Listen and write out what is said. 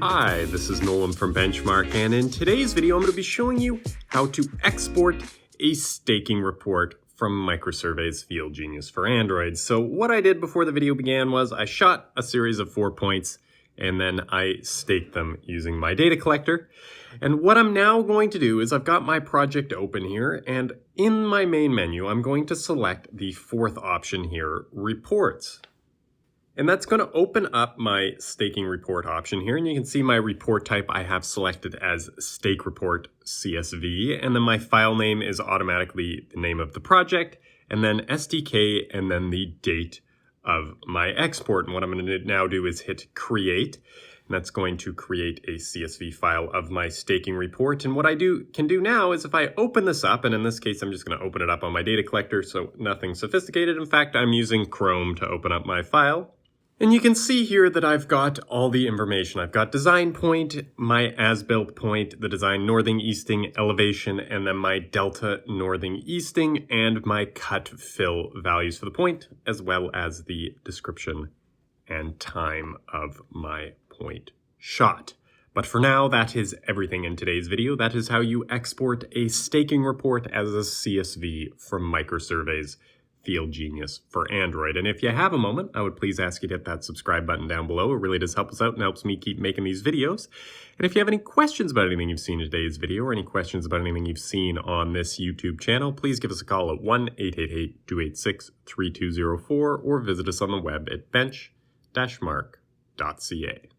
Hi, this is Nolan from Benchmark, and in today's video I'm going to be showing you how to export a staking report from Microsurvey's FieldGenius for Android. So what I did before the video began was I shot a series of 4 points and then I staked them using my data collector. And what I'm now going to do is I've got my project open here, and in my main menu I'm going to select the fourth option here, Reports. And that's going to open up my staking report option here. And you can see my report type I have selected as stake report CSV. And then my file name is automatically the name of the project, and then SDK, and then the date of my export. And what I'm going to now do is hit create. And that's going to create a CSV file of my staking report. And what I can do now is if I open this up, and in this case, I'm just going to open it up on my data collector. So nothing sophisticated. In fact, I'm using Chrome to open up my file. And you can see here that I've got all the information. I've got design point, my as-built point, the design northing easting elevation, and then my delta northing easting, and my cut fill values for the point, as well as the description and time of my point shot. But for now, that is everything in today's video. That is how you export a staking report as a CSV from Microsurvey's FieldGenius for Android. And if you have a moment, I would please ask you to hit that subscribe button down below. It really does help us out and helps me keep making these videos. And if you have any questions about anything you've seen in today's video, or any questions about anything you've seen on this YouTube channel, please give us a call at 1-888-286-3204 or visit us on the web at bench-mark.ca.